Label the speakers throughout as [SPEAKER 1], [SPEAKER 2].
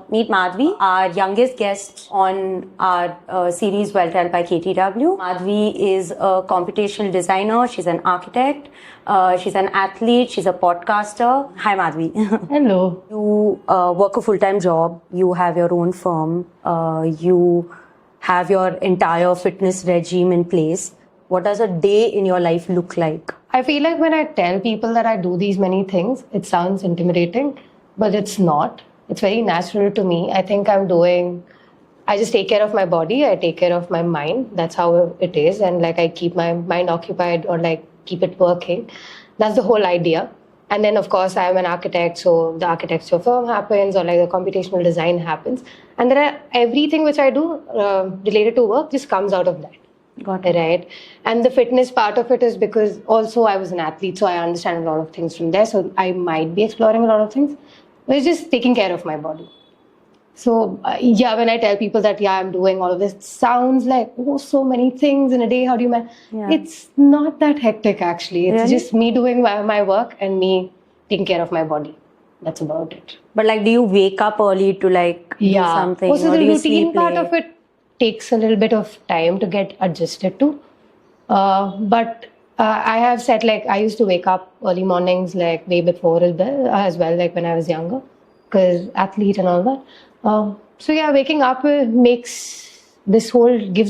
[SPEAKER 1] meet Madhavi, our youngest guest on our series Well Told by KTW. Madhavi is a computational designer. She's an architect. She's an athlete. She's a podcaster. Hi, Madhavi.
[SPEAKER 2] Hello.
[SPEAKER 1] You work a full-time job. You have your own firm. You have your entire fitness regime in place. What does a day in your life look like?
[SPEAKER 2] I feel like when I tell people that I do these many things, it sounds intimidating, but it's not. It's very natural to me. I think I just take care of my body. I take care of my mind. That's how it is. And like I keep my mind occupied or like keep it working. That's the whole idea. And then of course I am an architect. So the architecture firm happens or like the computational design happens. And then everything which I do related to work just comes out of that.
[SPEAKER 1] Got it.
[SPEAKER 2] Right. And the fitness part of it is because also I was an athlete, so I understand a lot of things from there. So I might be exploring a lot of things, but it's just taking care of my body. So when I tell people that, I'm doing all of this, it sounds like, so many things in a day. How do you manage? Yeah. It's not that hectic, actually. It's just me doing my work and me taking care of my body. That's about it.
[SPEAKER 1] But like, do you wake up early to like do something?
[SPEAKER 2] Also, the routine part of it takes a little bit of time to get adjusted to. But I have said, like, I used to wake up early mornings, like way before as well, like when I was younger, because athlete and all that. Waking up gives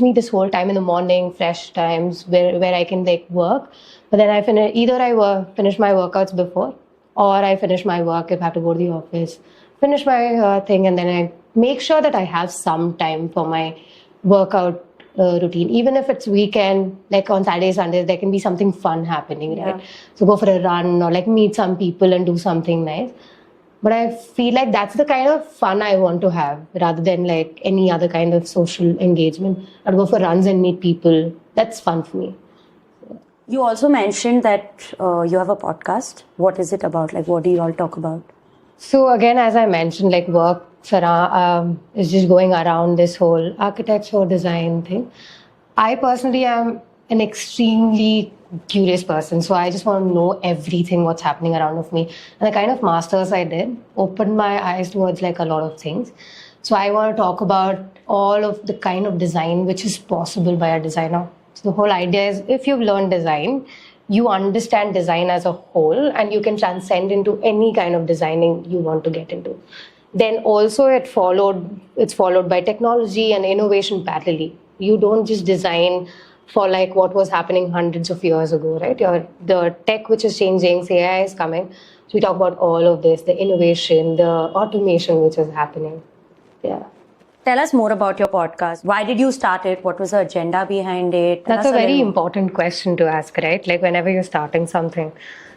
[SPEAKER 2] me this whole time in the morning, fresh times where I can like work. But then I finish my workouts before, or I finish my work if I have to go to the office, finish my thing, and then I make sure that I have some time for my workout routine. Even if it's weekend, like on Saturdays, Sundays, there can be something fun happening, right? So go for a run or like meet some people and do something nice. But I feel like that's the kind of fun I want to have rather than like any other kind of social engagement. I'd go for runs and meet people. That's fun for me.
[SPEAKER 1] You also mentioned that you have a podcast. What is it about? Like, what do you all talk about?
[SPEAKER 2] So again, as I mentioned, like work is just going around this whole architecture design thing. I personally am an extremely curious person. So I just want to know everything what's happening around of me. And the kind of masters I did opened my eyes towards like a lot of things. So I want to talk about all of the kind of design which is possible by a designer. So the whole idea is if you've learned design, you understand design as a whole and you can transcend into any kind of designing you want to get into. Then also it's followed by technology and innovation parallelly. You don't just design for like what was happening hundreds of years ago, right? The tech which is changing, say AI is coming. So we talk about all of this, the innovation, the automation which is happening. Yeah.
[SPEAKER 1] Tell us more about your podcast. Why did you start it? What was the agenda behind it?
[SPEAKER 2] That's a very important question to ask, right? Like whenever you're starting something.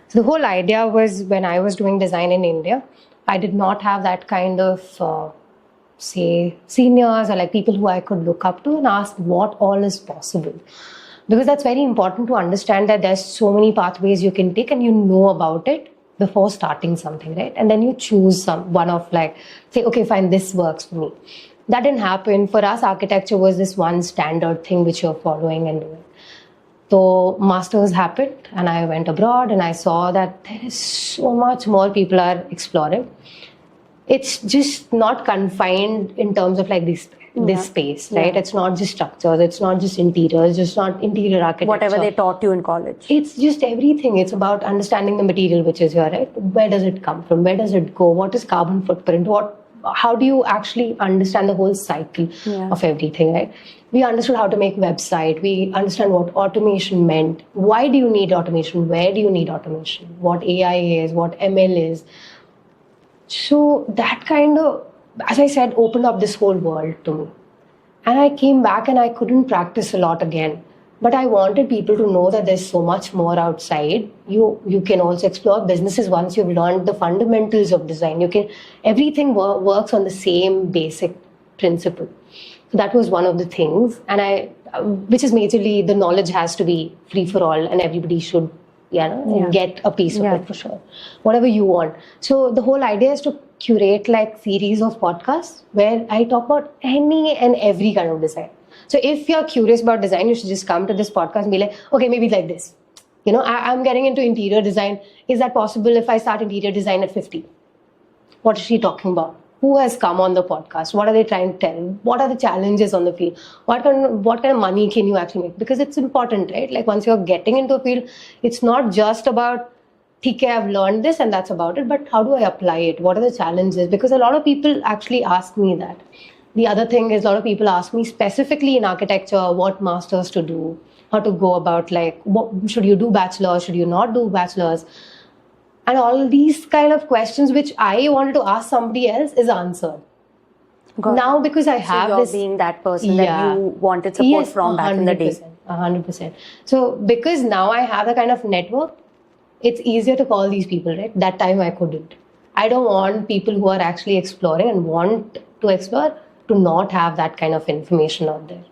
[SPEAKER 2] So the whole idea was when I was doing design in India, I did not have that kind of, seniors or like people who I could look up to and ask what all is possible. Because that's very important to understand that there's so many pathways you can take and you know about it before starting something, right? And then you choose one of like, say, okay, fine, this works for me. That didn't happen. For us, architecture was this one standard thing which you're following and doing. So masters happened and I went abroad and I saw that there is so much more people are exploring. It's just not confined in terms of like this space, right? It's not just structures, it's not just interiors, just not interior architecture.
[SPEAKER 1] Whatever they taught you in college.
[SPEAKER 2] It's just everything. It's about understanding the material which is here, right? Where does it come from? Where does it go? What is carbon footprint? How do you actually understand the whole cycle of everything, right? We understood how to make website. We understand what automation meant. Why do you need automation? Where do you need automation? What AI is, what ML is. So that kind of, as I said, opened up this whole world to me. And I came back and I couldn't practice a lot again. But I wanted people to know that there's so much more outside. You can also explore businesses once you've learned the fundamentals of design. Everything works on the same basic principle. So that was one of the things. And which is majorly the knowledge has to be free for all and everybody should get a piece of it for sure. Whatever you want. So the whole idea is to curate like series of podcasts where I talk about any and every kind of design. So if you're curious about design, you should just come to this podcast and be like, okay, maybe like this. I'm getting into interior design. Is that possible if I start interior design at 50? What is she talking about? who has come on the podcast, what are they trying to tell, what are the challenges on the field, what kind of money can you actually make, because it's important, right? Like once you're getting into a field, it's not just about okay, I've learned this and that's about it, but how do I apply it, what are the challenges, because a lot of people actually ask me that. The other thing is, a lot of people ask me specifically in architecture what masters to do, how to go about, like what, should you do bachelor's, should you not do bachelor's, and all these kind of questions which I wanted to ask somebody else is answered. Now because I have
[SPEAKER 1] you're
[SPEAKER 2] this,
[SPEAKER 1] being that person that you wanted support from back in the day.
[SPEAKER 2] 100%. So because now I have a kind of network, it's easier to call these people, right? That time I couldn't. I don't want people who are actually exploring and want to explore to not have that kind of information out there.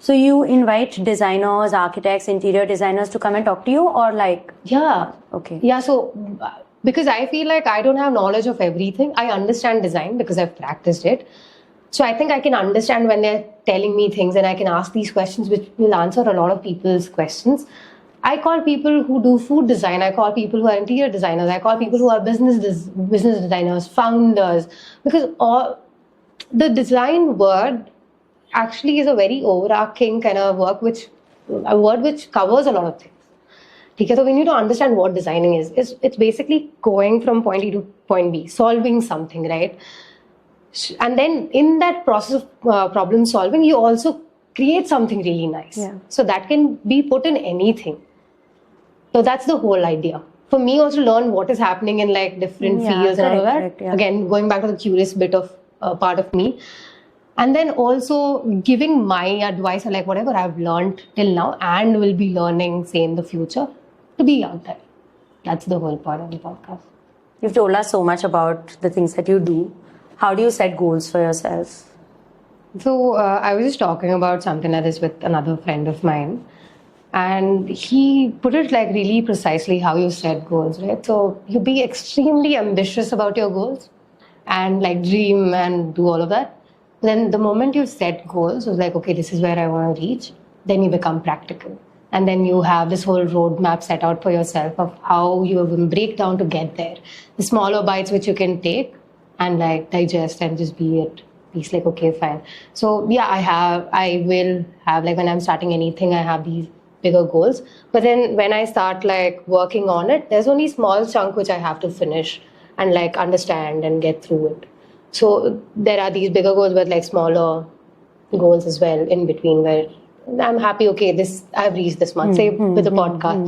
[SPEAKER 1] So you invite designers, architects, interior designers to come and talk to you, or like?
[SPEAKER 2] Yeah.
[SPEAKER 1] Okay.
[SPEAKER 2] Yeah, so because I feel like I don't have knowledge of everything. I understand design because I've practiced it. So I think I can understand when they're telling me things, and I can ask these questions which will answer a lot of people's questions. I call people who do food design, I call people who are interior designers, I call people who are business designers, founders, because all the design word actually is a very overarching kind of a word which covers a lot of things. Okay, so we need to understand what designing is. It's basically going from point A to point B, solving something, right? And then in that process of problem solving, you also create something really nice.
[SPEAKER 1] Yeah.
[SPEAKER 2] So that can be put in anything. So that's the whole idea. For me also to learn what is happening in like different fields and all that.
[SPEAKER 1] Correct, yeah.
[SPEAKER 2] Again, going back to the curious bit of part of me. And then also giving my advice or like whatever I've learned till now and will be learning, say, in the future, to be out there. That's the whole part of the podcast.
[SPEAKER 1] You've told us so much about the things that you do. How do you set goals for yourself?
[SPEAKER 2] So I was just talking about something like this with another friend of mine. And he put it like really precisely how you set goals, right? So you be extremely ambitious about your goals and like dream and do all of that. Then the moment you set goals, it's like, okay, this is where I want to reach, then you become practical. And then you have this whole roadmap set out for yourself of how you will break down to get there. The smaller bites which you can take and like digest and just be at peace, like, okay, fine. So yeah, I will have like when I'm starting anything, I have these bigger goals. But then when I start like working on it, there's only small chunk which I have to finish and like understand and get through it. So there are these bigger goals but like smaller goals as well in between where I'm happy, okay, this I've reached this much. Say with the podcast,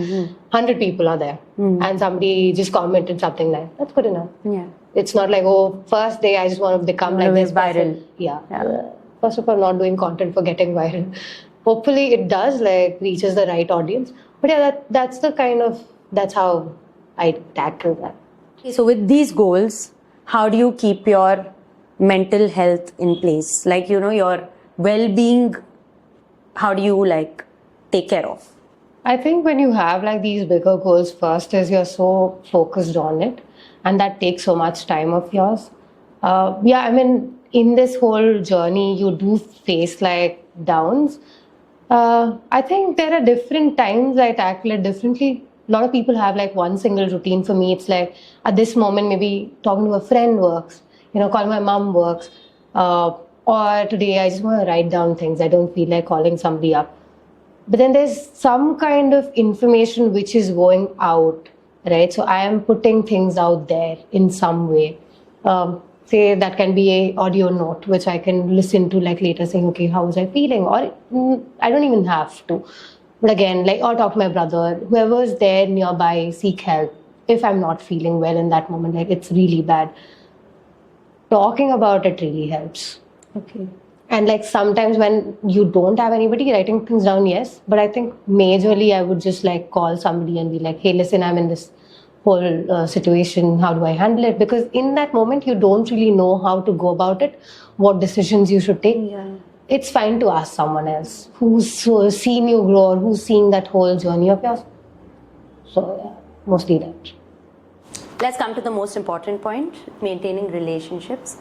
[SPEAKER 2] 100 people are there and somebody just commented something like, that's good enough.
[SPEAKER 1] Yeah.
[SPEAKER 2] It's not like, oh, first day I just want to become like this
[SPEAKER 1] viral.
[SPEAKER 2] person. Yeah. First of all, not doing content for getting viral. Hopefully it does like reaches the right audience. But yeah, that's how I tackle that.
[SPEAKER 1] Okay, so with these goals, how do you keep your mental health in place? Like, your well-being, how do you like take care of?
[SPEAKER 2] I think when you have like these bigger goals, first is you're so focused on it and that takes so much time of yours. I mean, in this whole journey, you do face like downs. I think there are different times I tackle it differently. A lot of people have like one single routine. For me, it's like at this moment, maybe talking to a friend works, calling my mom works. Or today I just want to write down things. I don't feel like calling somebody up. But then there's some kind of information which is going out, right? So I am putting things out there in some way. Say that can be a audio note, which I can listen to like later saying, okay, how was I feeling? Or I don't even have to. But again, like, or talk to my brother, whoever's there nearby, seek help. If I'm not feeling well in that moment, like it's really bad. Talking about it really helps.
[SPEAKER 1] Okay.
[SPEAKER 2] And like sometimes when you don't have anybody, writing things down, yes. But I think majorly I would just like call somebody and be like, hey, listen, I'm in this whole situation. How do I handle it? Because in that moment, you don't really know how to go about it, what decisions you should take.
[SPEAKER 1] Yeah.
[SPEAKER 2] It's fine to ask someone else who's seen you grow or who's seeing that whole journey of yours. So yeah, mostly that.
[SPEAKER 1] Let's come to the most important point, maintaining relationships.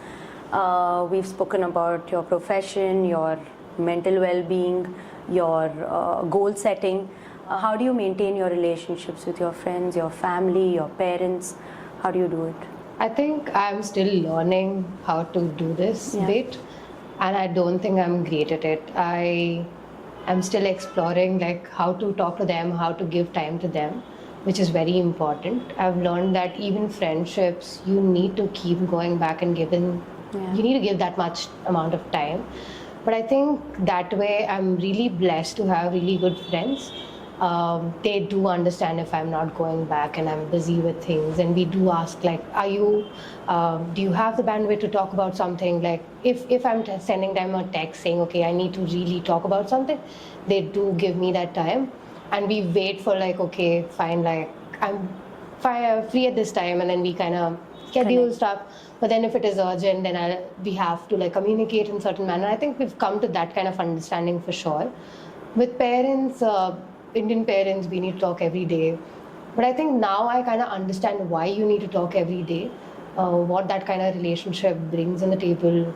[SPEAKER 1] We've spoken about your profession, your mental well-being, your goal setting. How do you maintain your relationships with your friends, your family, your parents? How do you do it?
[SPEAKER 2] I think I'm still learning how to do this bit, and I don't think I'm great at it. I'm still exploring like how to talk to them, how to give time to them, which is very important. I've learned that even friendships, you need to keep going back and giving. You need to give that much amount of time. But I think that way I'm really blessed to have really good friends. They do understand if I'm not going back and I'm busy with things, and we do ask like, are you do you have the bandwidth to talk about something? Like if I'm sending them a text saying, okay, I need to really talk about something, they do give me that time, and we wait for like, okay, fine, like I'm free at this time, and then we kind of schedule stuff. But then if it is urgent, then we have to like communicate in certain manner. I think we've come to that kind of understanding for sure. With parents, Indian parents, we need to talk every day. But I think now I kind of understand why you need to talk every day, what that kind of relationship brings on the table,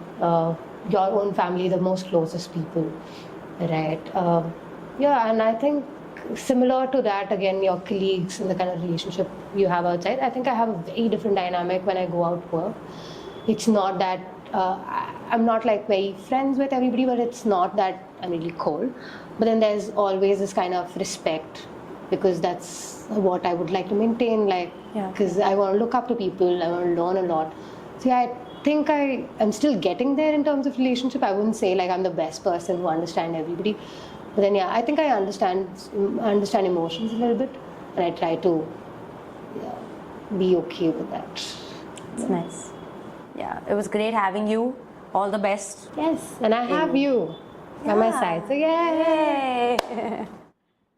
[SPEAKER 2] your own family, the most closest people, right? And I think similar to that, again, your colleagues and the kind of relationship you have outside, I think I have a very different dynamic when I go out work. It's not that I'm not like very friends with everybody, but it's not that I'm really cold. But then there's always this kind of respect, because that's what I would like to maintain, like, because I want to look up to people, I want to learn a lot. So I think I am still getting there in terms of relationship. I wouldn't say like I'm the best person who understands everybody. But then I think I understand emotions a little bit, and I try to be okay with that.
[SPEAKER 1] It's nice. Yeah, it was great having you. All the best.
[SPEAKER 2] Yes, and I have you by my side. So yay!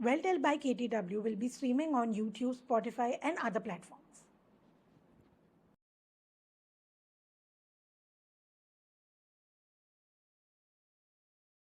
[SPEAKER 3] Well Tell by KTW will be streaming on YouTube, Spotify, and other platforms.